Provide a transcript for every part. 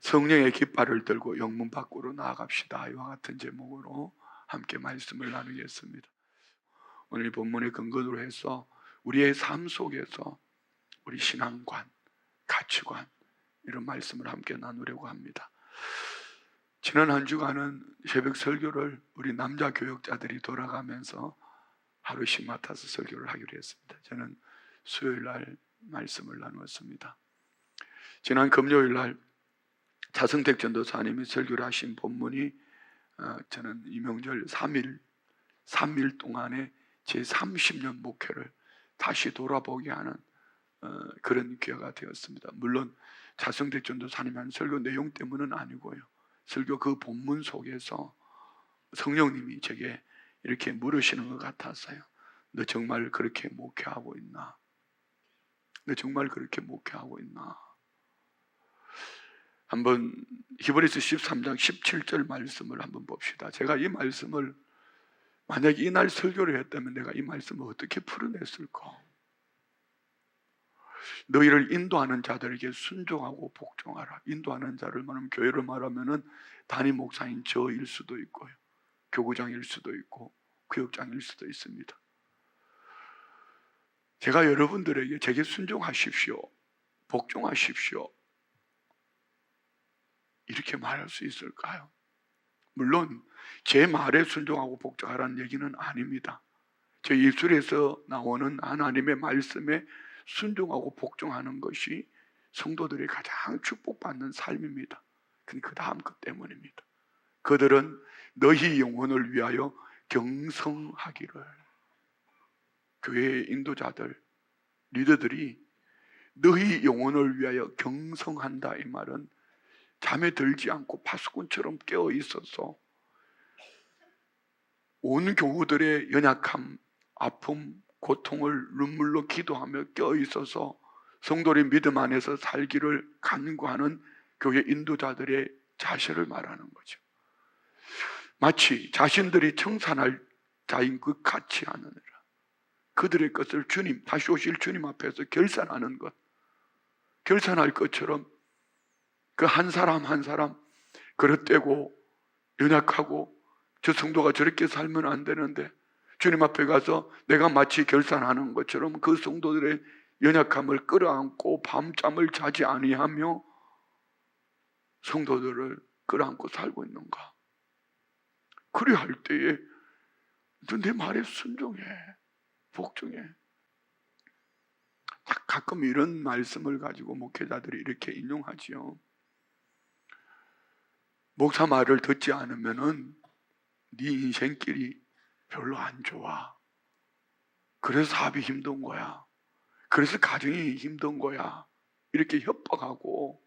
성령의 깃발을 들고 영문 밖으로 나아갑시다. 이와 같은 제목으로 함께 말씀을 나누겠습니다. 오늘 본문의 근거로 해서 우리의 삶 속에서 우리 신앙관, 가치관 이런 말씀을 함께 나누려고 합니다. 지난 한 주간은 새벽 설교를 우리 남자 교역자들이 돌아가면서 하루씩 맡아서 설교를 하기로 했습니다. 저는 수요일 날 말씀을 나누었습니다. 지난 금요일 날 차승택 전도사님이 설교를 하신 본문이 저는 이명절 3일 동안의 제 30년 목회를 다시 돌아보게 하는 그런 기회가 되었습니다. 물론 차승택 전도사님이 한 설교 내용 때문은 아니고요. 설교 그 본문 속에서 성령님이 제게 이렇게 물으시는 것 같았어요. 너 정말 그렇게 목회하고 있나? 너 정말 그렇게 목회하고 있나? 한번 히브리서 13장 17절 말씀을 한번 봅시다. 제가 이 말씀을 만약에 이날 설교를 했다면 내가 이 말씀을 어떻게 풀어냈을까? 너희를 인도하는 자들에게 순종하고 복종하라. 인도하는 자를 말하면 교회를 말하면은 단임 목사인 저일 수도 있고요, 교구장일 수도 있고 구역장일 수도 있습니다. 제가 여러분들에게 제게 순종하십시오, 복종하십시오 이렇게 말할 수 있을까요? 물론 제 말에 순종하고 복종하라는 얘기는 아닙니다. 제 입술에서 나오는 하나님의 말씀에 순종하고 복종하는 것이 성도들이 가장 축복받는 삶입니다. 그 다음 것 때문입니다. 그들은 너희 영혼을 위하여 경성하기를. 교회의 인도자들, 리더들이 너희 영혼을 위하여 경성한다, 이 말은 잠에 들지 않고 파수꾼처럼 깨어 있어서 온 교우들의 연약함, 아픔, 고통을 눈물로 기도하며 깨어 있어서 성도의 믿음 안에서 살기를 간구하는 교회 인도자들의 자세를 말하는 거죠. 마치 자신들이 청산할 자인 것 같이 하느니라. 그들의 것을 주님, 다시 오실 주님 앞에서 결산하는 것, 결산할 것처럼 그 한 사람 한 사람 그릇되고 연약하고 저 성도가 저렇게 살면 안 되는데 주님 앞에 가서 내가 마치 결산하는 것처럼 그 성도들의 연약함을 끌어안고 밤잠을 자지 아니하며 성도들을 끌어안고 살고 있는가? 그래 할 때에 너 내 말에 순종해, 복종해. 가끔 이런 말씀을 가지고 목회자들이 이렇게 인용하지요. 목사 말을 듣지 않으면은 네 인생길이 별로 안 좋아. 그래서 사업이 힘든 거야. 그래서 가정이 힘든 거야. 이렇게 협박하고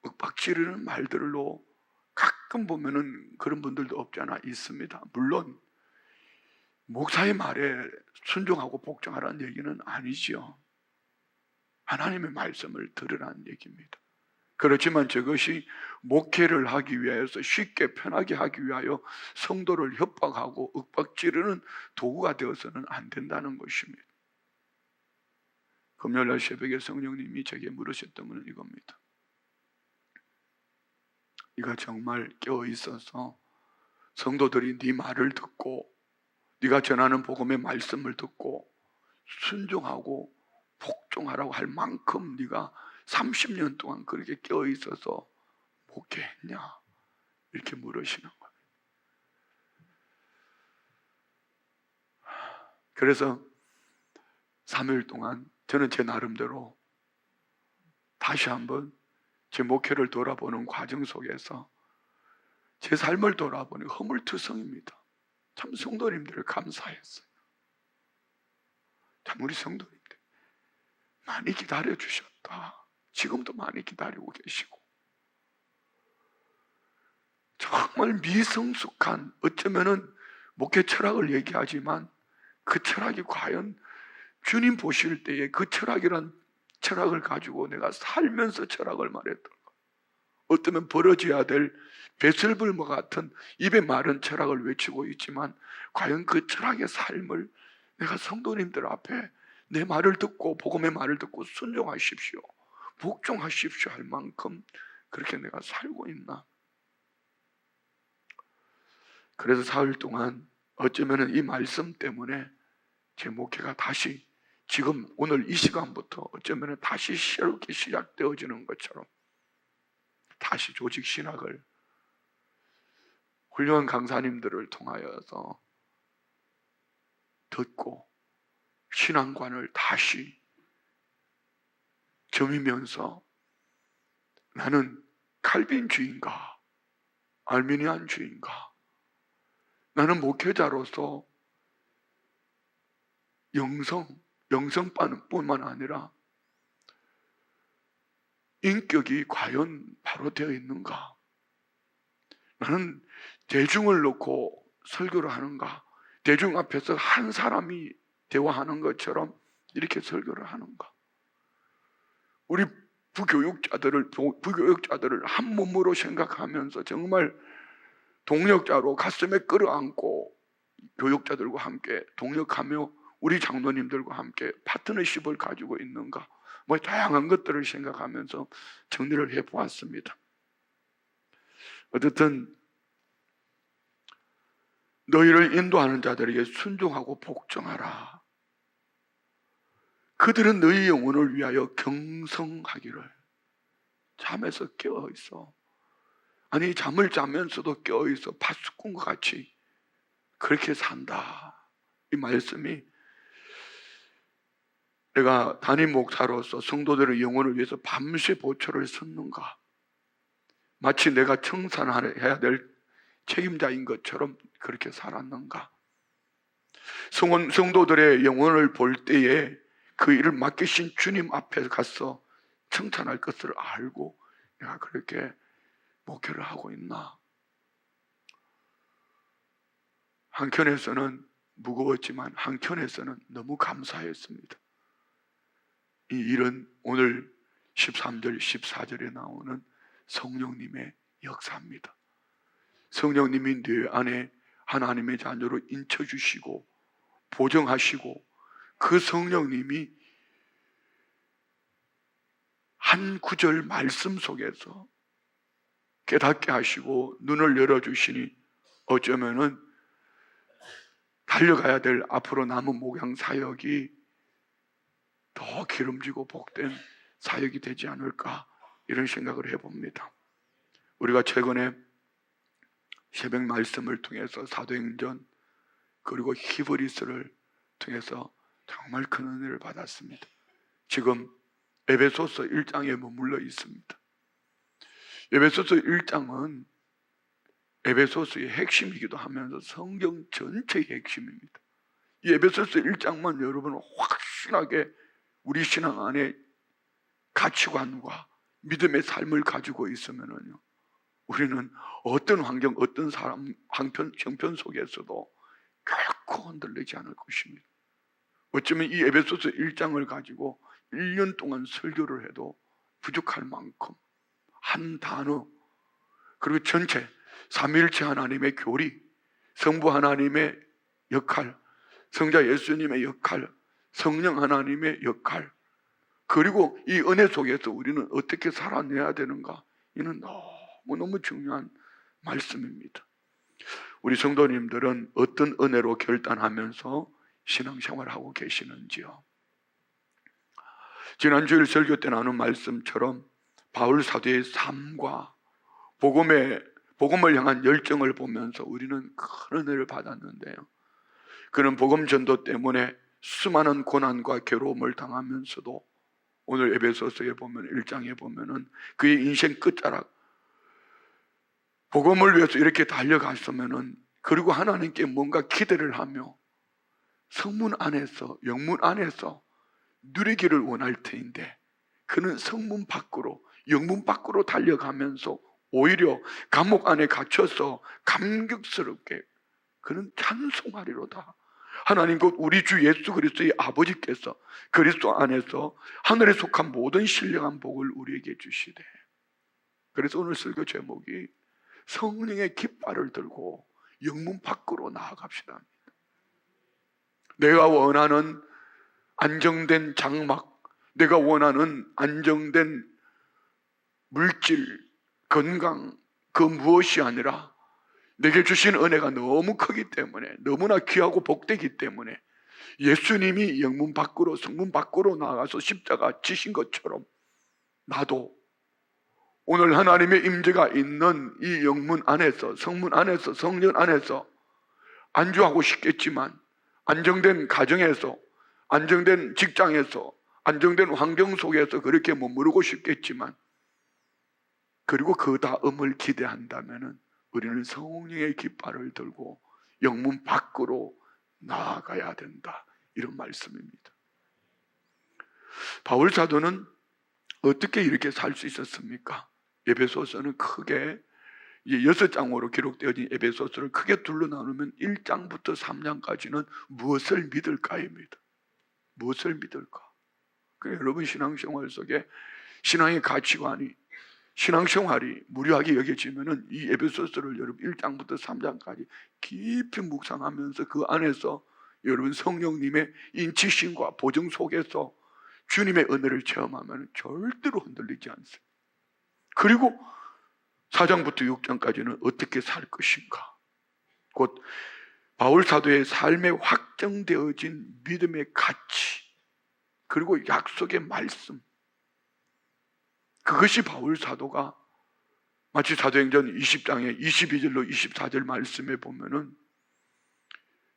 윽박지르는 말들로 가끔 보면은 그런 분들도 없지 않아 있습니다. 물론 목사의 말에 순종하고 복종하라는 얘기는 아니지요. 하나님의 말씀을 들으라는 얘기입니다. 그렇지만 저것이 목회를 하기 위해서 쉽게 편하게 하기 위하여 성도를 협박하고 윽박지르는 도구가 되어서는 안 된다는 것입니다. 금요일날 새벽에 성령님이 제게 물으셨던 것은 이겁니다. 네가 정말 깨어 있어서 성도들이 네 말을 듣고 네가 전하는 복음의 말씀을 듣고 순종하고 복종하라고 할 만큼 네가 30년 동안 그렇게 깨어 있어서 목회했냐? 이렇게 물으시는 거예요. 그래서 3일 동안 저는 제 나름대로 다시 한번 제 목회를 돌아보는 과정 속에서 제 삶을 돌아보니 허물투성입니다. 참 성도님들 감사했어요. 참 우리 성도님들 많이 기다려주셨다. 지금도 많이 기다리고 계시고 정말 미성숙한, 어쩌면은 목회 철학을 얘기하지만 그 철학이 과연 주님 보실 때에 그 철학이란 철학을 가지고 내가 살면서 철학을 말했던가, 어쩌면 벌어져야 될 배설불과 같은 입에 마른 철학을 외치고 있지만 과연 그 철학의 삶을 내가 성도님들 앞에 내 말을 듣고 복음의 말을 듣고 순종하십시오, 복종하십시오 할 만큼 그렇게 내가 살고 있나? 그래서 사흘 동안 어쩌면 이 말씀 때문에 제 목회가 다시 지금 오늘 이 시간부터 어쩌면 다시 새롭게 시작되어지는 것처럼 다시 조직 신학을 훌륭한 강사님들을 통하여서 듣고 신앙관을 다시 점이면서 나는 칼빈주의인가 알미니안주의인가, 나는 목회자로서 영성뿐만 아니라 인격이 과연 바로 되어 있는가, 나는 대중을 놓고 설교를 하는가, 대중 앞에서 한 사람이 대화하는 것처럼 이렇게 설교를 하는가, 우리 부교육자들을 한 몸으로 생각하면서 정말 동력자로 가슴에 끌어안고 교육자들과 함께 동력하며 우리 장로님들과 함께 파트너십을 가지고 있는가, 뭐 다양한 것들을 생각하면서 정리를 해보았습니다. 어쨌든 너희를 인도하는 자들에게 순종하고 복종하라. 그들은 너희 영혼을 위하여 경성하기를. 잠에서 깨어있어. 아니 잠을 자면서도 깨어있어. 파수꾼과 같이 그렇게 산다. 이 말씀이 내가 담임 목사로서 성도들의 영혼을 위해서 밤새 보초를 섰는가, 마치 내가 청산해야 될 책임자인 것처럼 그렇게 살았는가, 성도들의 영혼을 볼 때에 그 일을 맡기신 주님 앞에 가서 청산할 것을 알고 내가 그렇게 목회를 하고 있나. 한켠에서는 무거웠지만 한켠에서는 너무 감사했습니다. 이 일은 오늘 13절, 14절에 나오는 성령님의 역사입니다. 성령님이 내 안에 하나님의 자녀로 인쳐주시고 보정하시고 그 성령님이 한 구절 말씀 속에서 깨닫게 하시고 눈을 열어주시니 어쩌면은 달려가야 될 앞으로 남은 목양 사역이 더 기름지고 복된 사역이 되지 않을까, 이런 생각을 해봅니다. 우리가 최근에 새벽 말씀을 통해서 사도행전 그리고 히브리서를 통해서 정말 큰 은혜를 받았습니다. 지금 에베소서 1장에 머물러 있습니다. 에베소서 1장은 에베소서의 핵심이기도 하면서 성경 전체의 핵심입니다. 이 에베소서 1장만 여러분은 확실하게 우리 신앙 안에 가치관과 믿음의 삶을 가지고 있으면요, 우리는 어떤 환경, 어떤 사람, 형편 속에서도 결코 흔들리지 않을 것입니다. 어쩌면 이 에베소서 1장을 가지고 1년 동안 설교를 해도 부족할 만큼 한 단어, 그리고 전체 삼위일체 하나님의 교리, 성부 하나님의 역할, 성자 예수님의 역할, 성령 하나님의 역할, 그리고 이 은혜 속에서 우리는 어떻게 살아내야 되는가, 이는 너무너무 중요한 말씀입니다. 우리 성도님들은 어떤 은혜로 결단하면서 신앙생활을 하고 계시는지요? 지난 주일 설교 때 나눈 말씀처럼 바울 사도의 삶과 복음을 향한 열정을 보면서 우리는 큰 은혜를 받았는데요, 그는 복음 전도 때문에 수많은 고난과 괴로움을 당하면서도 오늘 에베소서에 보면 1장에 보면은 그의 인생 끝자락 복음을 위해서 이렇게 달려갔으면은, 그리고 하나님께 뭔가 기대를 하며 성문 안에서, 영문 안에서 누리기를 원할 터인데 그는 성문 밖으로, 영문 밖으로 달려가면서 오히려 감옥 안에 갇혀서 감격스럽게 그는 찬송하리로다. 하나님 곧 우리 주 예수 그리스도의 아버지께서 그리스도 안에서 하늘에 속한 모든 신령한 복을 우리에게 주시되. 그래서 오늘 설교 제목이 성령의 깃발을 들고 영문 밖으로 나아갑시다. 내가 원하는 안정된 장막, 내가 원하는 안정된 물질, 건강, 그 무엇이 아니라 내게 주신 은혜가 너무 크기 때문에, 너무나 귀하고 복되기 때문에 예수님이 영문 밖으로, 성문 밖으로 나가서 십자가 지신 것처럼 나도 오늘 하나님의 임재가 있는 이 영문 안에서, 성문 안에서, 성전 안에서 안주하고 싶겠지만, 안정된 가정에서, 안정된 직장에서, 안정된 환경 속에서 그렇게 머무르고 싶겠지만, 그리고 그 다음을 기대한다면 우리는 성령의 깃발을 들고 영문 밖으로 나아가야 된다, 이런 말씀입니다. 바울 사도는 어떻게 이렇게 살 수 있었습니까? 에베소서는 크게 6장으로 기록되어진 에베소서를 크게 둘러 나누면 1장부터 3장까지는 무엇을 믿을까입니다. 무엇을 믿을까? 여러분 신앙생활 속에 신앙의 가치관이, 신앙생활이 무료하게 여겨지면은 이 에베소서를 여러분 1장부터 3장까지 깊이 묵상하면서 그 안에서 여러분 성령님의 인치심과 보증 속에서 주님의 은혜를 체험하면 절대로 흔들리지 않습니다. 그리고 4장부터 6장까지는 어떻게 살 것인가, 곧 바울 사도의 삶에 확정되어진 믿음의 가치, 그리고 약속의 말씀, 그것이 바울 사도가 마치 사도행전 20장의 22절로 24절 말씀에 보면은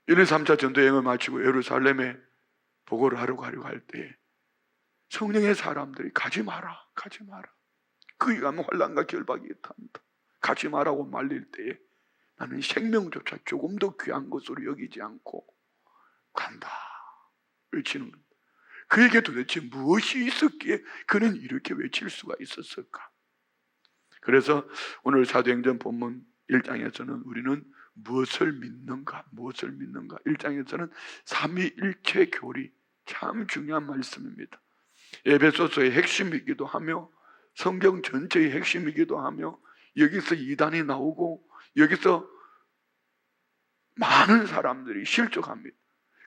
1, 2, 3차 전도여행을 마치고 예루살렘에 보고를 하려고 할 때에 성령의 사람들이 가지 마라, 가지 마라, 거기 가면 환난과 결박이 있단다, 가지 마라고 말릴 때에 나는 생명조차 조금 더 귀한 것으로 여기지 않고 간다 외치는 겁니다. 그에게 도대체 무엇이 있었기에 그는 이렇게 외칠 수가 있었을까? 그래서 오늘 사도행전 본문 1장에서는 우리는 무엇을 믿는가, 무엇을 믿는가. 1장에서는 삼위일체 교리, 참 중요한 말씀입니다. 에베소서의 핵심이기도 하며 성경 전체의 핵심이기도 하며, 여기서 이단이 나오고 여기서 많은 사람들이 실족합니다.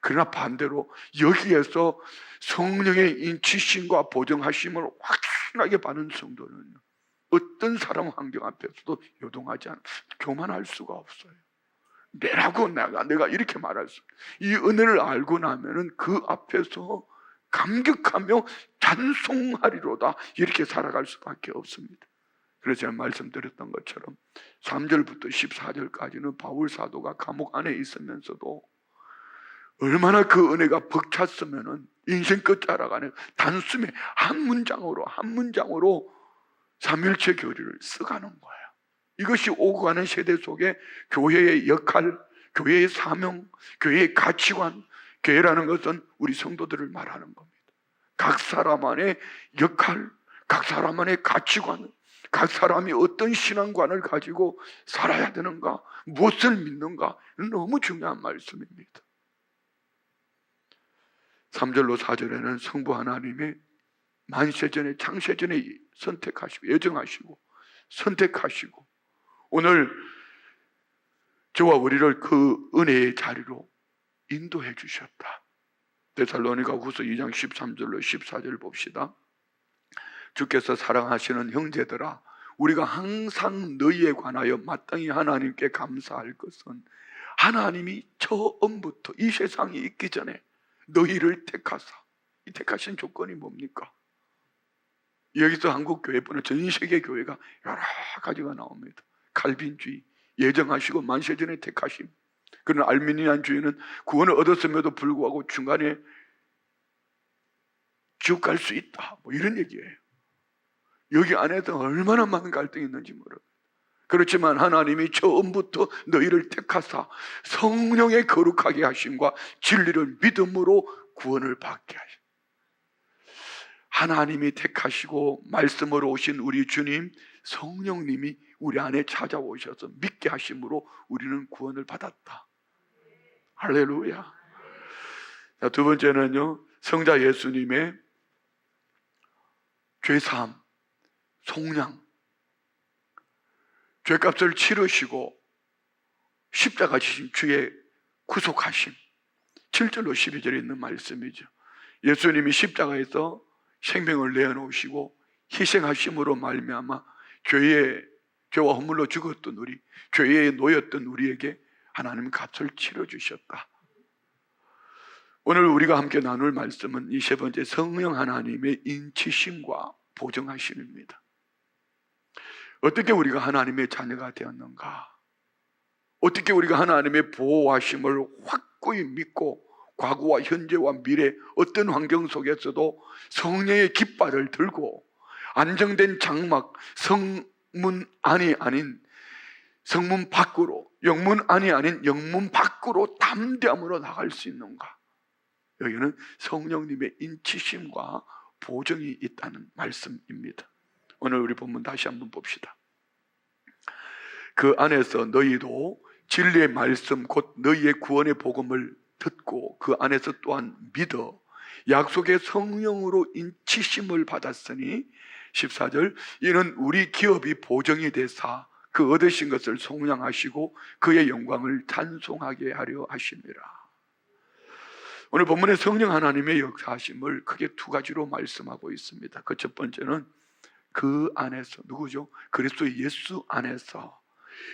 그러나 반대로 여기에서 성령의 인치심과 보정하심을 확실하게 받은 성도는요, 어떤 사람 환경 앞에서도 요동하지 않아, 교만할 수가 없어요. 내라고 내가 이렇게 말할 수, 이 은혜를 알고 나면은 그 앞에서 감격하며 찬송하리로다, 이렇게 살아갈 수밖에 없습니다. 그래서 제가 말씀드렸던 것처럼 3절부터 14절까지는 바울 사도가 감옥 안에 있으면서도 얼마나 그 은혜가 벅찼으면은 인생 끝자락안에 단숨에 한 문장으로 삼일체 교리를 써가는 거예요. 이것이 오고 가는 세대 속에 교회의 역할, 교회의 사명, 교회의 가치관, 교회라는 것은 우리 성도들을 말하는 겁니다. 각 사람 안의 역할, 각 사람 안의 가치관, 각 사람이 어떤 신앙관을 가지고 살아야 되는가, 무엇을 믿는가, 너무 중요한 말씀입니다. 3절로 4절에는 성부 하나님의 만세전에 창세전에 선택하시고 예정하시고 선택하시고 오늘 저와 우리를 그 은혜의 자리로 인도해 주셨다. 데살로니가후서 2장 13절로 14절 봅시다. 주께서 사랑하시는 형제들아, 우리가 항상 너희에 관하여 마땅히 하나님께 감사할 것은 하나님이 처음부터 이 세상이 있기 전에 너희를 택하사, 이 택하신 조건이 뭡니까? 여기서 한국 교회뿐만 전 세계 교회가 여러 가지가 나옵니다. 칼빈주의, 예정하시고 만세전에 택하심. 그러나 알미니안주의는 구원을 얻었음에도 불구하고 중간에 지옥 갈 수 있다, 뭐 이런 얘기예요. 여기 안에도 얼마나 많은 갈등이 있는지 모릅니다. 그렇지만 하나님이 처음부터 너희를 택하사 성령의 거룩하게 하심과 진리를 믿음으로 구원을 받게 하심. 하나님이 택하시고 말씀으로 오신 우리 주님 성령님이 우리 안에 찾아오셔서 믿게 하심으로 우리는 구원을 받았다. 할렐루야. 자, 두 번째는요, 성자 예수님의 죄사함, 속량, 죄값을 치르시고 십자가 지신 주의 구속하심. 7절로 12절에 있는 말씀이죠. 예수님이 십자가에서 생명을 내어놓으시고 희생하심으로 말미암아 죄와 허물로 죽었던 우리, 죄에 놓였던 우리에게 하나님은 값을 치러주셨다. 오늘 우리가 함께 나눌 말씀은 이 세 번째, 성령 하나님의 인치심과 보정하심입니다. 어떻게 우리가 하나님의 자녀가 되었는가? 어떻게 우리가 하나님의 보호하심을 확고히 믿고 과거와 현재와 미래 어떤 환경 속에서도 성령의 깃발을 들고 안정된 장막, 성문 안이 아닌 성문 밖으로, 영문 안이 아닌 영문 밖으로 담대함으로 나갈 수 있는가? 여기는 성령님의 인치심과 보정이 있다는 말씀입니다. 오늘 우리 본문 다시 한번 봅시다. 그 안에서 너희도 진리의 말씀 곧 너희의 구원의 복음을 듣고 그 안에서 또한 믿어 약속의 성령으로 인치심을 받았으니 14절, 이는 우리 기업이 보정이 되사 그 얻으신 것을 속량하시고 그의 영광을 찬송하게 하려 하심이라. 오늘 본문의 성령 하나님의 역사하심을 크게 두 가지로 말씀하고 있습니다. 그 첫 번째는 그 안에서, 누구죠? 그리스도 예수 안에서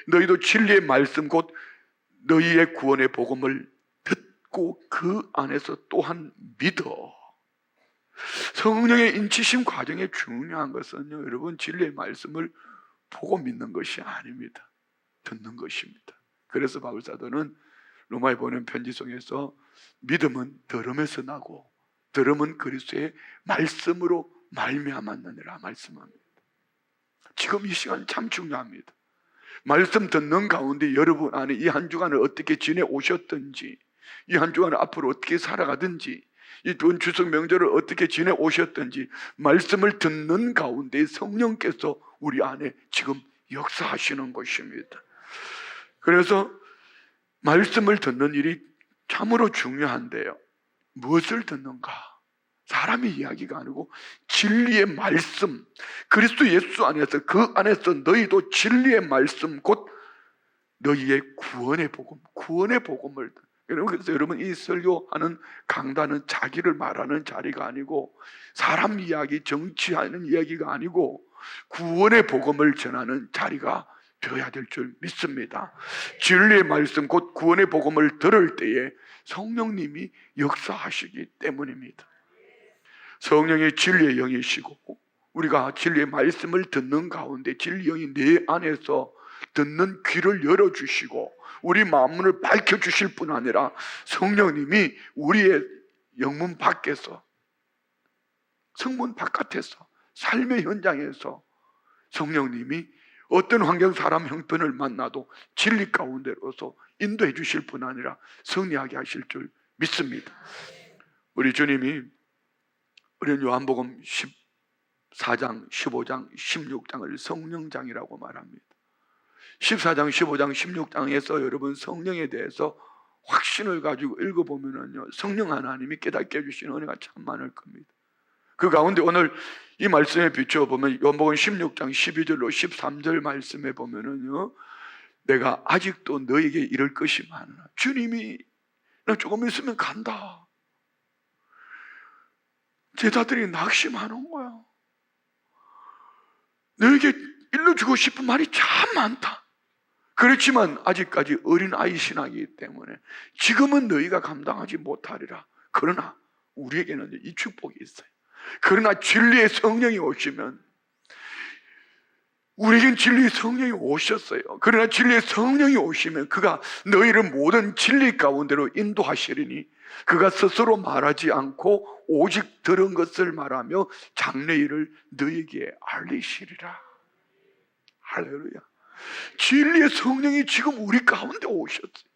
너희도 진리의 말씀 곧 너희의 구원의 복음을 듣고 그 안에서 또한 믿어. 성령의 인치심 과정에 중요한 것은요, 여러분, 진리의 말씀을 보고 믿는 것이 아닙니다. 듣는 것입니다. 그래서 바울사도는 로마에 보낸 편지 속에서 믿음은 들음에서 나고 들음은 그리스도의 말씀으로 말미암았느니라 말씀합니다. 지금 이 시간 참 중요합니다. 말씀 듣는 가운데 여러분 안에 이 한 주간을 어떻게 지내오셨든지, 이 한 주간을 앞으로 어떻게 살아가든지, 이번 추석 명절을 어떻게 지내오셨든지 말씀을 듣는 가운데 성령께서 우리 안에 지금 역사하시는 것입니다. 그래서 말씀을 듣는 일이 참으로 중요한데요, 무엇을 듣는가? 사람의 이야기가 아니고 진리의 말씀, 그리스도 예수 안에서, 그 안에서 너희도 진리의 말씀 곧 너희의 구원의 복음, 구원의 복음을. 그래서 여러분, 이 설교하는 강단은 자기를 말하는 자리가 아니고 사람 이야기, 정치하는 이야기가 아니고 구원의 복음을 전하는 자리가 되어야 될 줄 믿습니다. 진리의 말씀 곧 구원의 복음을 들을 때에 성령님이 역사하시기 때문입니다. 성령이 진리의 영이시고 우리가 진리의 말씀을 듣는 가운데 진리의 영이 내 안에서 듣는 귀를 열어주시고 우리 마음문을 밝혀주실 뿐 아니라 성령님이 우리의 영문 밖에서, 성문 바깥에서, 삶의 현장에서 성령님이 어떤 환경, 사람, 형편을 만나도 진리 가운데로서 인도해 주실 뿐 아니라 승리하게 하실 줄 믿습니다. 우리 주님이 우리는 요한복음 14장, 15장, 16장을 성령장이라고 말합니다. 14장, 15장, 16장에서 여러분 성령에 대해서 확신을 가지고 읽어보면요, 성령 하나님이 깨닫게 해주시는 은혜가 참 많을 겁니다. 그 가운데 오늘 이 말씀에 비춰보면 요한복음 16장 12절로 13절 말씀에 보면은요, 내가 아직도 너에게 이럴 것이 많으나, 주님이 나 조금 있으면 간다. 제자들이 낙심하는 거야. 너에게 일러주고 싶은 말이 참 많다. 그렇지만 아직까지 어린아이 신앙이기 때문에 지금은 너희가 감당하지 못하리라. 그러나 우리에게는 이 축복이 있어요. 그러나 진리의 성령이 오시면, 우리에겐 진리의 성령이 오셨어요. 그러나 진리의 성령이 오시면 그가 너희를 모든 진리 가운데로 인도하시리니 그가 스스로 말하지 않고 오직 들은 것을 말하며 장래일을 너희에게 알리시리라. 할렐루야. 진리의 성령이 지금 우리 가운데 오셨어요.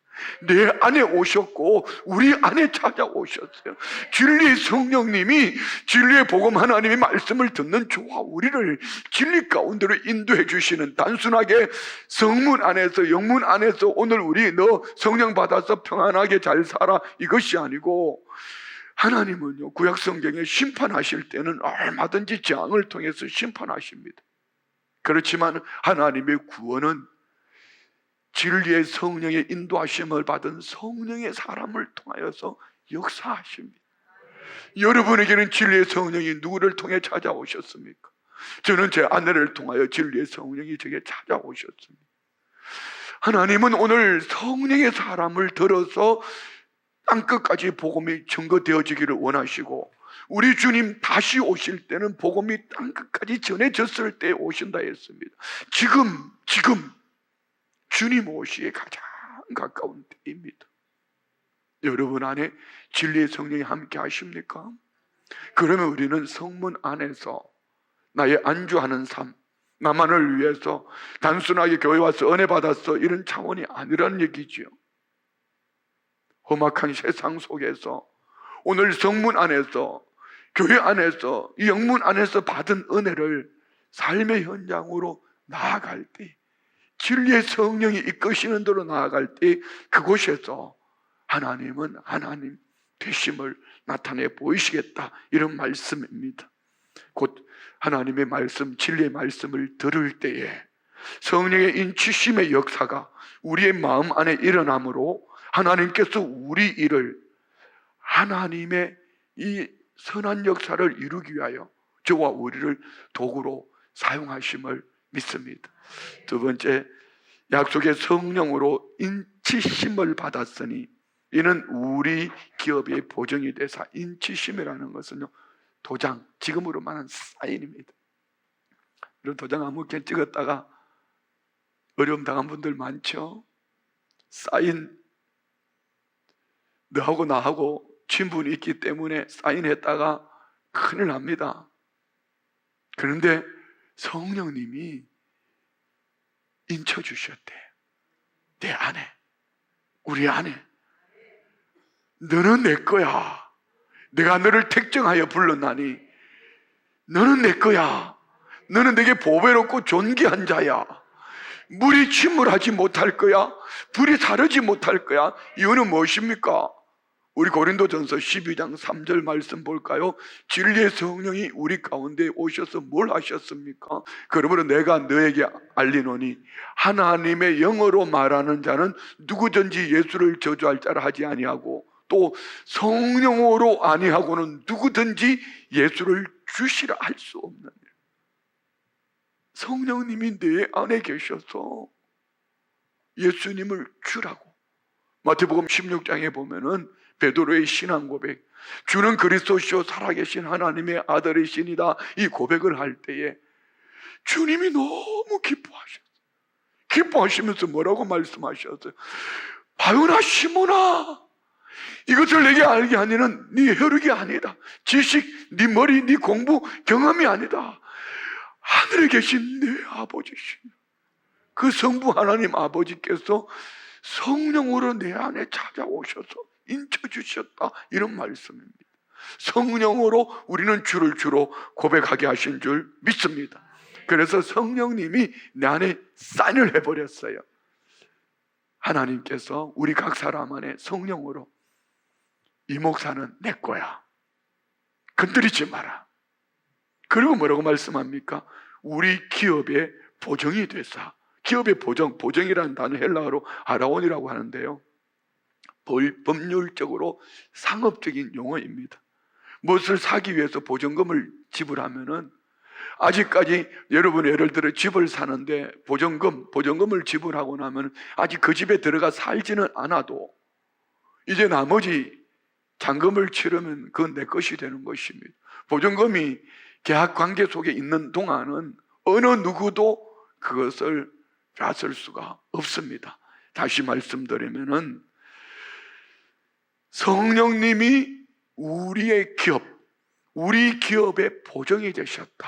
내 안에 오셨고 우리 안에 찾아오셨어요. 진리의 성령님이, 진리의 복음 하나님의 말씀을 듣는 저와 우리를 진리 가운데로 인도해 주시는, 단순하게 성문 안에서, 영문 안에서 오늘 우리 너 성령 받아서 평안하게 잘 살아 이것이 아니고, 하나님은요 구약 성경에 심판하실 때는 얼마든지 재앙을 통해서 심판하십니다. 그렇지만 하나님의 구원은 진리의 성령의 인도하심을 받은 성령의 사람을 통하여서 역사하십니다. 여러분에게는 진리의 성령이 누구를 통해 찾아오셨습니까? 저는 제 아내를 통하여 진리의 성령이 제게 찾아오셨습니다. 하나님은 오늘 성령의 사람을 들어서 땅끝까지 복음이 증거되어지기를 원하시고, 우리 주님 다시 오실 때는 복음이 땅끝까지 전해졌을 때 오신다 했습니다. 지금 주님 오시기에 가장 가까운 때입니다. 여러분 안에 진리의 성령이 함께 하십니까? 그러면 우리는 성문 안에서 나의 안주하는 삶, 나만을 위해서 단순하게 교회 와서 은혜 받았어 이런 차원이 아니라는 얘기지요. 험악한 세상 속에서 오늘 성문 안에서, 교회 안에서, 이 영문 안에서 받은 은혜를 삶의 현장으로 나아갈 때, 진리의 성령이 이끄시는 대로 나아갈 때 그곳에서 하나님은 하나님 되심을 나타내 보이시겠다, 이런 말씀입니다. 곧 하나님의 말씀, 진리의 말씀을 들을 때에 성령의 인치심의 역사가 우리의 마음 안에 일어나므로 하나님께서 우리 일을, 하나님의 이 선한 역사를 이루기 위하여 저와 우리를 도구로 사용하심을 믿습니다. 두 번째, 약속의 성령으로 인치심을 받았으니 이는 우리 기업의 보증이 되사. 인치심이라는 것은요, 도장, 지금으로 말하는 사인입니다. 이런 도장 아무렇게 찍었다가 어려움 당한 분들 많죠? 사인, 너하고 나하고 친분이 있기 때문에 사인했다가 큰일 납니다. 그런데 성령님이 인쳐주셨대. 내 안에, 우리 안에. 너는 내 거야. 내가 너를 택정하여 불렀나니 너는 내 거야. 너는 내게 보배롭고 존귀한 자야. 물이 침몰하지 못할 거야. 불이 사르지 못할 거야. 이유는 무엇입니까? 우리 고린도전서 12장 3절 말씀 볼까요? 진리의 성령이 우리 가운데 오셔서 뭘 하셨습니까? 그러므로 내가 너에게 알리노니 하나님의 영어로 말하는 자는 누구든지 예수를 저주할 자라 하지 아니하고, 또 성령으로 아니하고는 누구든지 예수를 주시라 할 수 없는 일. 성령님이 내 안에 계셔서 예수님을 주라고. 마태복음 16장에 보면은 베드로의 신앙 고백, 주는 그리스도시요 살아계신 하나님의 아들이시니다, 이 고백을 할 때에 주님이 너무 기뻐하셨어요. 기뻐하시면서 뭐라고 말씀하셨어요? 바요나 시몬아, 이것을 내게 알게 하니는 네 혈육이 아니다. 지식, 네 머리, 네 공부, 경험이 아니다. 하늘에 계신 내 아버지시니, 그 성부 하나님 아버지께서 성령으로 내 안에 찾아오셔서 인쳐주셨다, 이런 말씀입니다. 성령으로 우리는 주를 주로 고백하게 하신 줄 믿습니다. 그래서 성령님이 내 안에 사인을 해버렸어요. 하나님께서 우리 각 사람 안에 성령으로 이 목사는 내 거야, 건드리지 마라. 그리고 뭐라고 말씀합니까? 우리 기업의 보정이 되사. 기업의 보정, 보정이라는 단어 헬라어로 아라온이라고 하는데요, 법률적으로 상업적인 용어입니다. 무엇을 사기 위해서 보증금을 지불하면은, 아직까지 여러분 예를 들어 집을 사는데 보증금을 지불하고 나면 아직 그 집에 들어가 살지는 않아도 이제 나머지 잔금을 치르면 그건 내 것이 되는 것입니다. 보증금이 계약 관계 속에 있는 동안은 어느 누구도 그것을 뺏을 수가 없습니다. 다시 말씀드리면은 성령님이 우리의 기업, 우리 기업의 보정이 되셨다.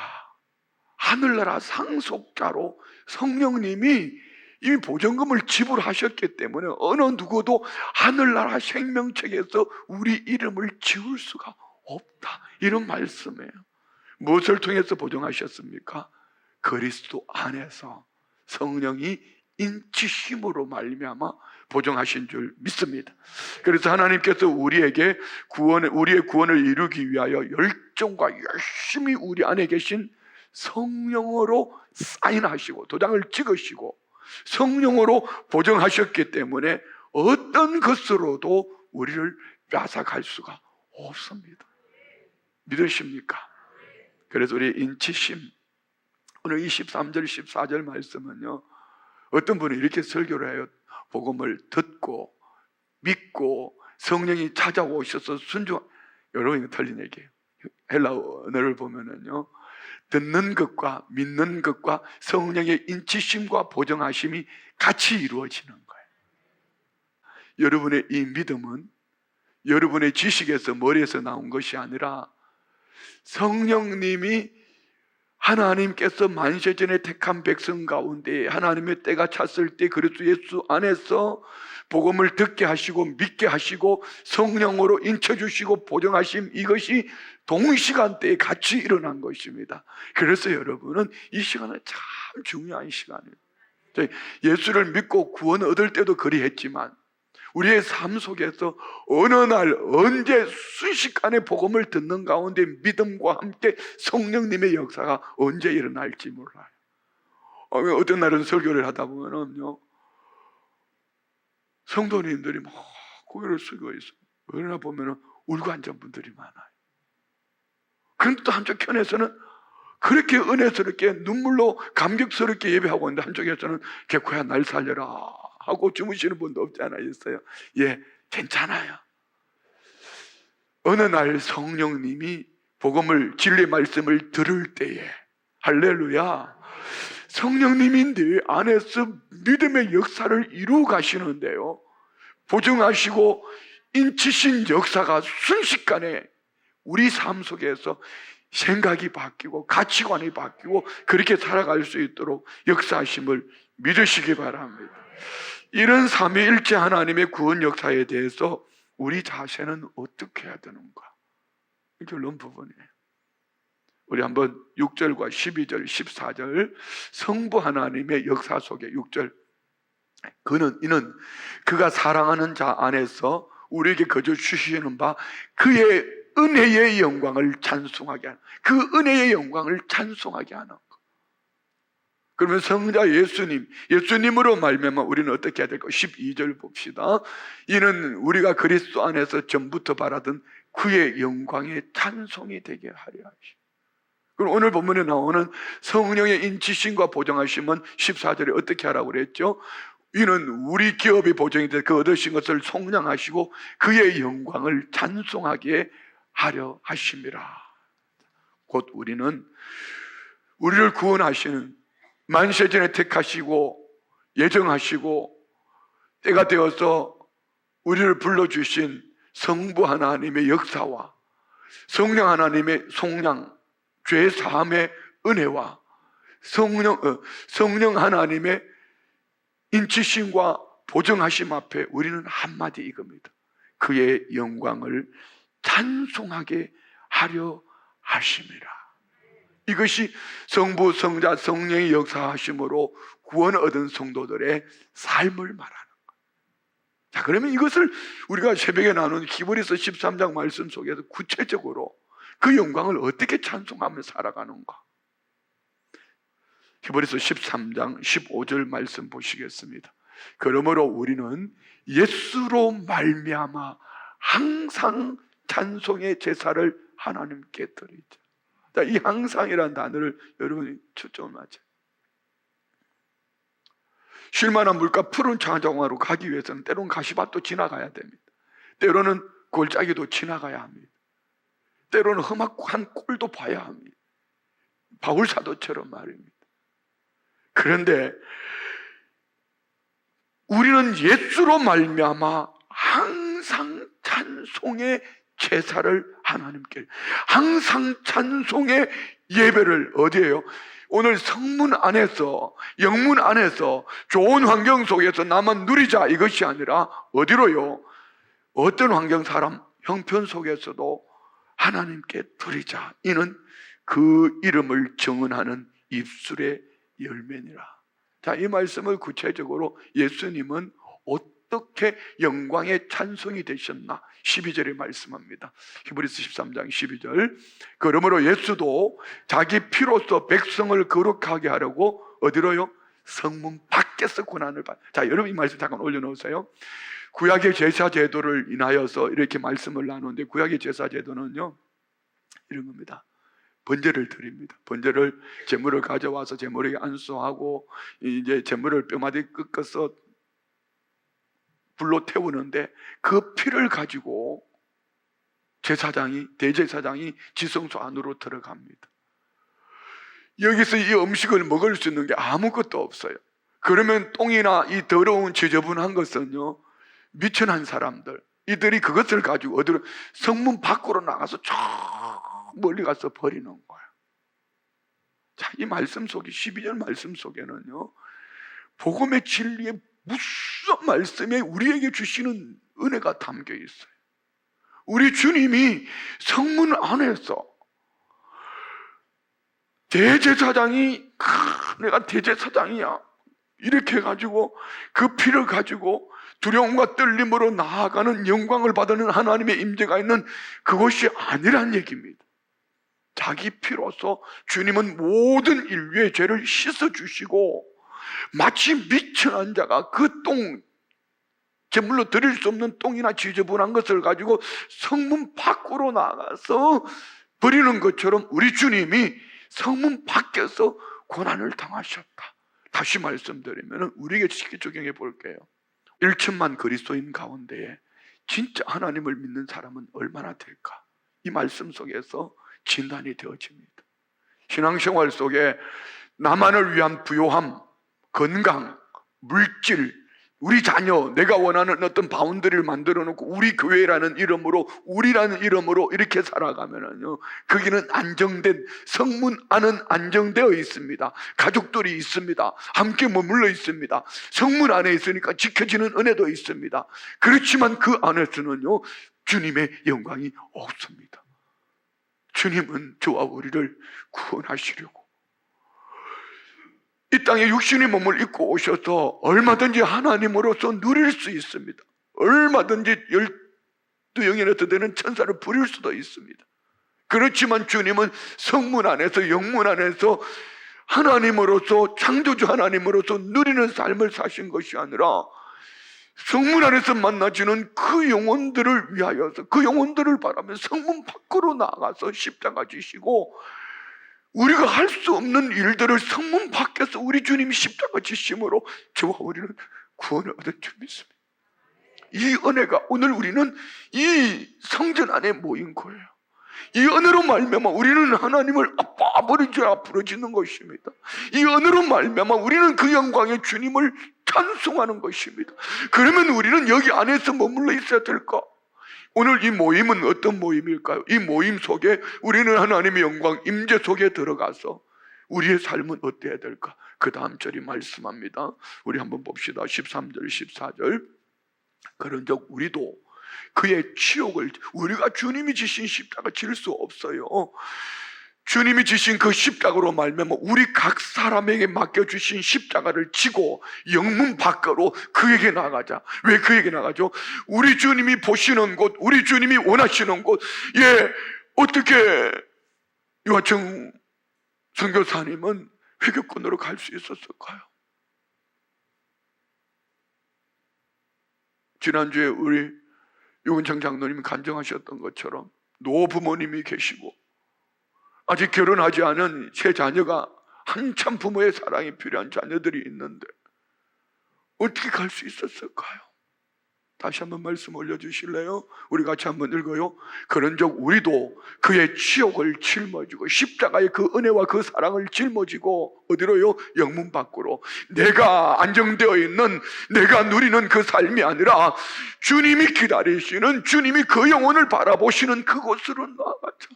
하늘나라 상속자로 성령님이 이미 보증금을 지불하셨기 때문에 어느 누구도 하늘나라 생명책에서 우리 이름을 지울 수가 없다, 이런 말씀이에요. 무엇을 통해서 보증하셨습니까? 그리스도 안에서 성령이 인치심으로 말미암아 보증하신 줄 믿습니다. 그래서 하나님께서 우리에게 우리의 구원을 이루기 위하여 열정과 열심히 우리 안에 계신 성령으로 사인하시고 도장을 찍으시고 성령으로 보증하셨기 때문에 어떤 것으로도 우리를 뺏어갈 수가 없습니다. 믿으십니까? 그래서 우리 인치심, 오늘 23절 14절 말씀은요, 어떤 분이 이렇게 설교를 해요. 복음을 듣고 믿고 성령이 찾아오셔서 순종. 여러분, 이거 틀린 얘기예요. 헬라 언어를 보면은요, 듣는 것과 믿는 것과 성령의 인치심과 보정하심이 같이 이루어지는 거예요. 여러분의 이 믿음은 여러분의 지식에서 머리에서 나온 것이 아니라 성령님이 하나님께서 만세전에 택한 백성 가운데 하나님의 때가 찼을 때 그리스도 예수 안에서 복음을 듣게 하시고 믿게 하시고 성령으로 인쳐주시고 보정하심, 이것이 동시간대에 같이 일어난 것입니다. 그래서 여러분은 이 시간은 참 중요한 시간이에요. 예수를 믿고 구원 얻을 때도 그리했지만 우리의 삶 속에서 어느 날 언제 순식간에 복음을 듣는 가운데 믿음과 함께 성령님의 역사가 언제 일어날지 몰라요. 어떤 날은 설교를 하다 보면요, 성도님들이 막 고개를 숙여 있어요. 그러나 보면 울고 앉은 분들이 많아요. 그런데 또 한쪽편에서는 그렇게 은혜스럽게 눈물로 감격스럽게 예배하고 있는데 한쪽에서는 개코야 날 살려라 하고 주무시는 분도 없지 않아 있어요. 예, 괜찮아요. 어느 날 성령님이 복음을, 진리의 말씀을 들을 때에, 할렐루야, 성령님이 내 안에서 믿음의 역사를 이루어 가시는데요, 보증하시고 인치신 역사가 순식간에 우리 삶 속에서 생각이 바뀌고 가치관이 바뀌고 그렇게 살아갈 수 있도록 역사하심을 믿으시기 바랍니다. 이런 삼위일체 하나님의 구원 역사에 대해서 우리 자세는 어떻게 해야 되는가? 결론 부분이에요. 우리 한번 6절과 12절, 14절 성부 하나님의 역사 속에 6절, 이는 그가 사랑하는 자 안에서 우리에게 거저 주시는 바 그의 은혜의 영광을 찬송하게 하는, 그 은혜의 영광을 찬송하게 하는 것. 그러면 성자 예수님으로 말미암아 우리는 어떻게 해야 될까? 12절 봅시다. 이는 우리가 그리스도 안에서 전부터 바라던 그의 영광의 찬송이 되게 하려 하시고. 그럼 오늘 본문에 나오는 성령의 인치심과 보정하심은 14절에 어떻게 하라고 그랬죠? 이는 우리 기업이 보정이 돼 그 얻으신 것을 속량하시고 그의 영광을 찬송하게 하려 하심이라. 곧 우리는 우리를 구원하시는, 만세전에 택하시고 예정하시고 때가 되어서 우리를 불러주신 성부 하나님의 역사와 성령 하나님의 속량, 죄 사함의 은혜와 성령 하나님의 인치심과 보정하심 앞에 우리는 한마디 이겁니다. 그의 영광을 찬송하게 하려 하심이라. 이것이 성부, 성자, 성령의 역사하심으로 구원 얻은 성도들의 삶을 말하는 거예요. 자, 그러면 이것을 우리가 새벽에 나눈 히브리서 13장 말씀 속에서 구체적으로 그 영광을 어떻게 찬송하며 살아가는가? 히브리서 13장 15절 말씀 보시겠습니다. 그러므로 우리는 예수로 말미암아 항상 찬송의 제사를 하나님께 드리자. 자, 이 항상이라는 단어를 여러분이 초점을 맞춰요. 쉴만한 물가 푸른 장정화로 가기 위해서는 때로는 가시밭도 지나가야 됩니다. 때로는 골짜기도 지나가야 합니다. 때로는 험악한 꼴도 봐야 합니다. 바울사도처럼 말입니다. 그런데 우리는 예수로 말미암아 항상 찬송의 제사를 하나님께, 항상 찬송의 예배를 어디에요? 오늘 성문 안에서, 영문 안에서 좋은 환경 속에서 나만 누리자, 이것이 아니라 어디로요? 어떤 환경, 사람 형편 속에서도 하나님께 드리자. 이는 그 이름을 정언하는 입술의 열매니라. 자, 이 말씀을 구체적으로 예수님은 어떻게 영광의 찬송이 되셨나? 12절에 말씀합니다. 히브리서 13장 12절. 그러므로 예수도 자기 피로써 백성을 거룩하게 하려고 어디로요? 성문 밖에서 고난을 받. 자, 여러분 이 말씀 잠깐 올려놓으세요. 구약의 제사 제도를 인하여서 이렇게 말씀을 나누는데, 구약의 제사 제도는요, 이런 겁니다. 번제를 드립니다. 번제를 제물을 가져와서 제물에게 안수하고 이제 제물을 뼈마디 꺾어서 불로 태우는데 그 피를 가지고 대제사장이 지성소 안으로 들어갑니다. 여기서 이 음식을 먹을 수 있는 게 아무것도 없어요. 그러면 똥이나 이 더러운 지저분한 것은요, 미천한 사람들, 이들이 그것을 가지고 어디로, 성문 밖으로 나가서 저 멀리 가서 버리는 거예요. 자, 이 말씀 속에, 12절 말씀 속에는요, 복음의 진리의 무수한 말씀에 우리에게 주시는 은혜가 담겨 있어요. 우리 주님이 성문 안에서 대제사장이, 내가 대제사장이야, 이렇게 해가지고 그 피를 가지고 두려움과 떨림으로 나아가는 영광을 받는 하나님의 임재가 있는 그것이 아니란 얘기입니다. 자기 피로서 주님은 모든 인류의 죄를 씻어주시고, 마치 미천한 자가 그 똥, 제물로 드릴 수 없는 똥이나 지저분한 것을 가지고 성문 밖으로 나가서 버리는 것처럼 우리 주님이 성문 밖에서 고난을 당하셨다. 다시 말씀드리면 우리에게 쉽게 적용해 볼게요. 1천만 그리스도인 가운데에 진짜 하나님을 믿는 사람은 얼마나 될까? 이 말씀 속에서 진단이 되어집니다. 신앙생활 속에 나만을 위한 부요함, 건강, 물질, 우리 자녀, 내가 원하는 어떤 바운더리를 만들어 놓고 우리 교회라는 이름으로, 우리라는 이름으로 이렇게 살아가면은요, 거기는 안정된, 성문 안은 안정되어 있습니다. 가족들이 있습니다. 함께 머물러 있습니다. 성문 안에 있으니까 지켜지는 은혜도 있습니다. 그렇지만 그 안에서는요, 주님의 영광이 없습니다. 주님은 저와 우리를 구원하시려고 이 땅에 육신의 몸을 입고 오셔서 얼마든지 하나님으로서 누릴 수 있습니다. 얼마든지 12영이나 되는 천사를 부릴 수도 있습니다. 그렇지만 주님은 성문 안에서, 영문 안에서 하나님으로서, 창조주 하나님으로서 누리는 삶을 사신 것이 아니라 성문 안에서 만나지는 그 영혼들을 위하여서, 그 영혼들을 바라며 성문 밖으로 나가서 십자가 지시고, 우리가 할 수 없는 일들을 성문 밖에서 우리 주님이 십자가 지심으로 저와 우리는 구원을 얻은 줄 믿습니다. 이 은혜가 오늘 우리는 이 성전 안에 모인 거예요. 이 은혜로 말미암아 우리는 하나님을 아빠, 아버지라 부르짖는 것입니다. 이 은혜로 말미암아 우리는 그 영광의 주님을 찬송하는 것입니다. 그러면 우리는 여기 안에서 머물러 있어야 될까? 오늘 이 모임은 어떤 모임일까요? 이 모임 속에 우리는 하나님의 영광, 임재 속에 들어가서 우리의 삶은 어때야 될까? 그 다음 절이 말씀합니다. 우리 한번 봅시다. 13절, 14절. 그런즉 우리도 그의 치욕을, 우리가 주님이 지신 십자가 질 수 없어요. 주님이 지신 그 십자가로 말미암아 우리 각 사람에게 맡겨주신 십자가를 지고 영문 밖으로 그에게 나가자. 왜 그에게 나가죠? 우리 주님이 보시는 곳, 우리 주님이 원하시는 곳. 예, 어떻게 유아청 선교사님은 회교권으로 갈 수 있었을까요? 지난주에 우리 유은창 장로님이 간증하셨던 것처럼 노부모님이 계시고 아직 결혼하지 않은 새 자녀가 한참 부모의 사랑이 필요한 자녀들이 있는데 어떻게 갈 수 있었을까요? 다시 한번 말씀 올려주실래요? 우리 같이 한번 읽어요. 그런즉 우리도 그의 치욕을 짊어지고 십자가의 그 은혜와 그 사랑을 짊어지고 어디로요? 영문 밖으로. 내가 안정되어 있는, 내가 누리는 그 삶이 아니라 주님이 기다리시는, 주님이 그 영혼을 바라보시는 그곳으로 나아가자.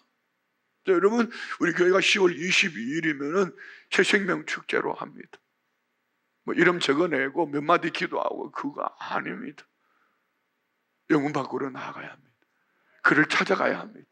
자, 여러분, 우리 교회가 10월 22일이면은 새생명 축제로 합니다. 뭐 이름 적어내고 몇 마디 기도하고 그거 아닙니다. 영문 밖으로 나아가야 합니다. 그를 찾아가야 합니다.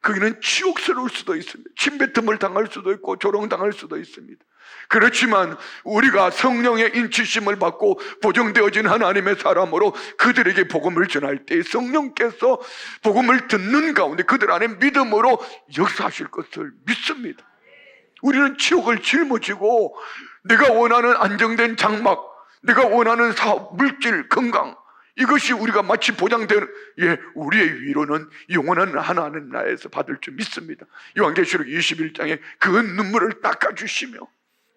거기는 치욕스러울 수도 있습니다. 침뱉음을 당할 수도 있고 조롱당할 수도 있습니다. 그렇지만 우리가 성령의 인치심을 받고 보정되어진 하나님의 사람으로 그들에게 복음을 전할 때 성령께서 복음을 듣는 가운데 그들 안에 믿음으로 역사하실 것을 믿습니다. 우리는 치욕을 짊어지고 내가 원하는 안정된 장막, 내가 원하는 사업, 물질, 건강, 이것이 우리가 마치 보장되는, 우리의 위로는 영원한 하나님 나라에서 받을 줄 믿습니다. 요한계시록 21장에 그 눈물을 닦아주시며,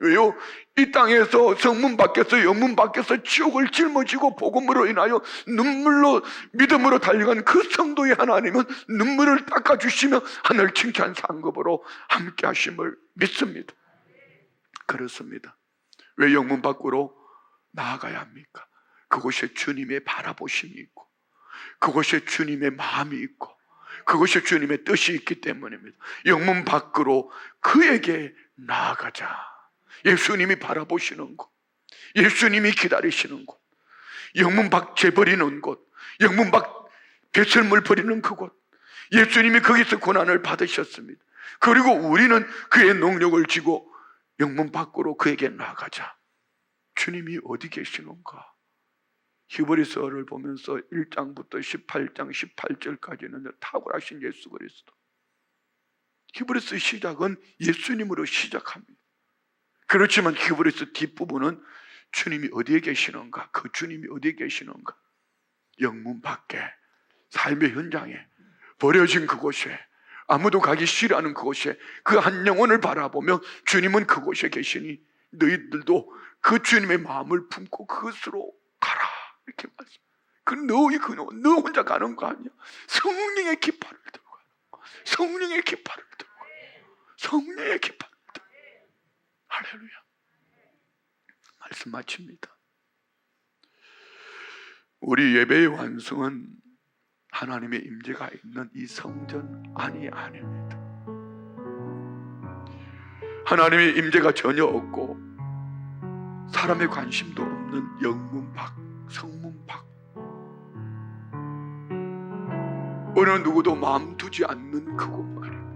왜요? 이 땅에서 성문 밖에서 영문 밖에서 지옥을 짊어지고 복음으로 인하여 눈물로 믿음으로 달려간 그 성도의 하나님은 눈물을 닦아주시며 하늘 칭찬 상급으로 함께 하심을 믿습니다. 그렇습니다. 왜 영문 밖으로 나아가야 합니까? 그곳에 주님의 바라보심이 있고, 그곳에 주님의 마음이 있고, 그곳에 주님의 뜻이 있기 때문입니다. 영문 밖으로 그에게 나아가자. 예수님이 바라보시는 곳, 예수님이 기다리시는 곳, 영문 밖 재버리는 곳, 영문 밖 배설물 버리는 그곳, 예수님이 거기서 고난을 받으셨습니다. 그리고 우리는 그의 능력을 지고 영문 밖으로 그에게 나아가자. 주님이 어디 계시는가? 히브리서를 보면서 1장부터 18장 18절까지는 탁월하신 예수 그리스도. 히브리서 시작은 예수님으로 시작합니다. 그렇지만 히브리서 뒷부분은 주님이 어디에 계시는가? 그 주님이 어디에 계시는가? 영문 밖에, 삶의 현장에, 버려진 그곳에, 아무도 가기 싫어하는 그곳에 그 한 영혼을 바라보며 주님은 그곳에 계시니 너희들도 그 주님의 마음을 품고 그것으로 가라. 이렇게 말씀. 너 혼자 가는 거 아니야. 성령의 깃발을 들고 가. 성령의 깃발을 들고 가. 성령의 깃발을 들고 가. 할렐루야. 말씀 마칩니다. 우리 예배의 완성은 하나님의 임재가 있는 이 성전 안이 아닙니다. 하나님의 임재가 전혀 없고 사람의 관심도 없는 영문 밖, 성문 밖, 어느 누구도 마음 두지 않는 그곳 말입니다.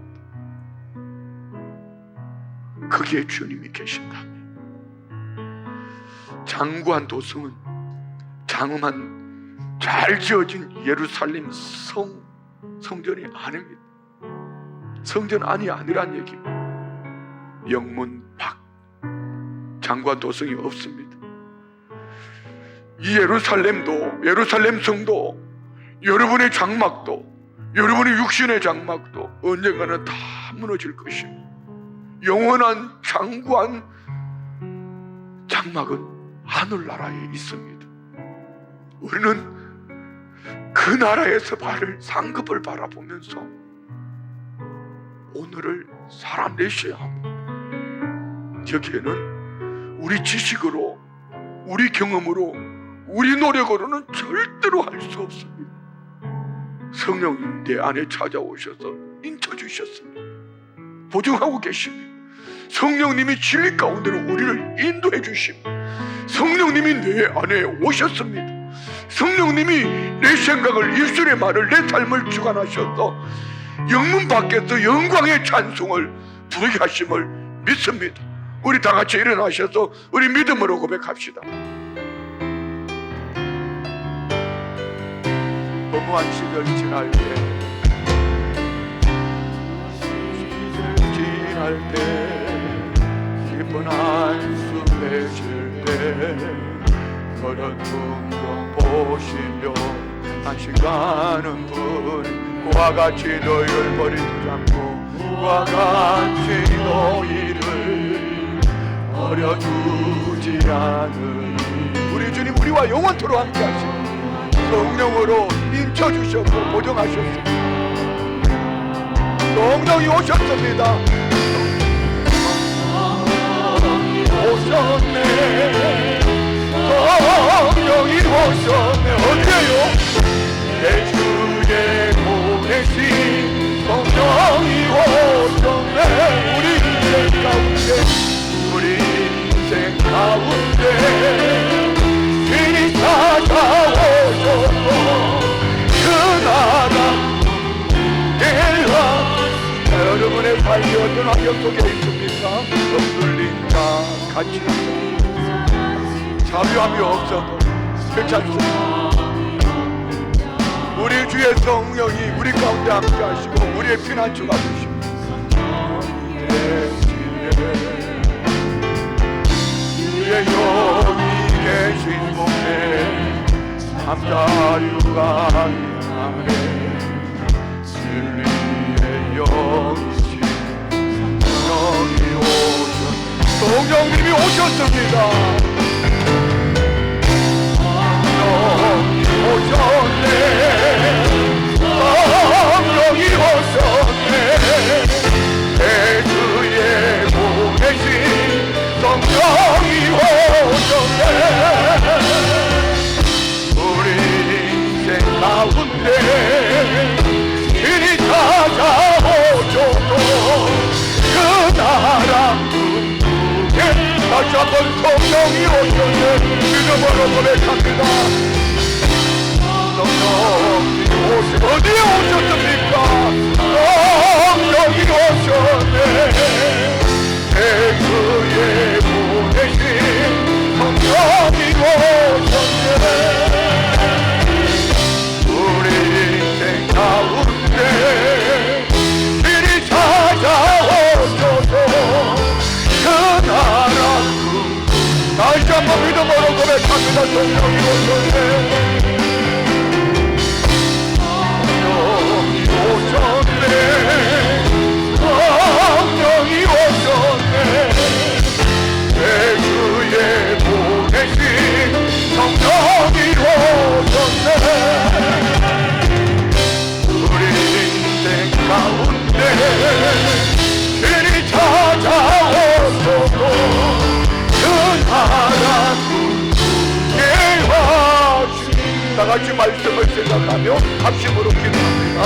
거기에 주님이 계신다면 장구한 도성은, 장엄한 잘 지어진 예루살렘 성전이 아닙니다. 성전 안이 아니란 얘기입니다. 영문 밖, 장구한 도성이 없습니다. 이 예루살렘도, 예루살렘 성도, 여러분의 장막도, 여러분의 육신의 장막도 언젠가는 다 무너질 것입니다. 영원한 장구한 장막은 하늘나라에 있습니다. 우리는 그 나라에서 상급을 바라보면서 오늘을 살아내셔야 합니다. 여기에는 우리 지식으로, 우리 경험으로, 우리 노력으로는 절대로 할 수 없습니다. 성령님 내 안에 찾아오셔서 인쳐주셨습니다. 보증하고 계십니다. 성령님이 진리 가운데로 우리를 인도해 주십니다. 성령님이 내 안에 오셨습니다. 성령님이 내 생각을, 예수의 말을, 내 삶을 주관하셔서 영문 밖에서 영광의 찬송을 부르게 하심을 믿습니다. 우리 다 같이 일어나셔서 우리 믿음으로 고백합시다. 허무한 시절 지날 때, 지날 때, 기쁜 한숨 내쉴 때, 그런 풍경 보시며 안식하는 분, 그와 같이 너희를 버리지 않고 그와 같이 너희를 버려두지 않으니, 우리 주님 우리와 영원토록 함께 하시고 성령으로 인쳐주셨고 보정하셨습니다. 성령이 오셨습니다. 오셨네. 성령이 오셨네. 언제요? 내 주에 보내신 성령이 오셨네. 우리 인생 가운데, 우리 인생 가운데 신이 찾아오셨고 그 나라 일하. 여러분의 삶이 어떤 환경 속에 있습니까? 억눌림과 같이 있습니다. 자유함이 없어도 괜찮습니다. 우리 주의 성령이 우리 가운데 함께 하시고 우리의 피난처가 되십니다. 주의 여기 계신 곳에 자유가 있나니 진리의 영이신 성령이 성령님이 오셨습니다. 성령이 오셨네. 성령이 오셨네. 대주에 보내신 성령이 오셨네. 우리 인생 가운데 이리 찾아오셔도 그 나라 다시 한번 성령이 오셨네. 믿음으로 고백합니다. 성령이 오셨네. 어디에 오셨습니까? 성령이 오셨네. 대그에 보내신 성령이 오셨네. 우리 인생 가운데 길이 찾아오셔도 그 나라 다시 한번 믿음으로 고백합니다. 성령이 오셨네. 성령이 오셨네. 성령이 오셨네. 대주에 보내신 성령이 오셨네. 우리 인생 가운데 길이 찾아오셔도 다 같이 말씀을 생각하며 합심으로 기도합니다.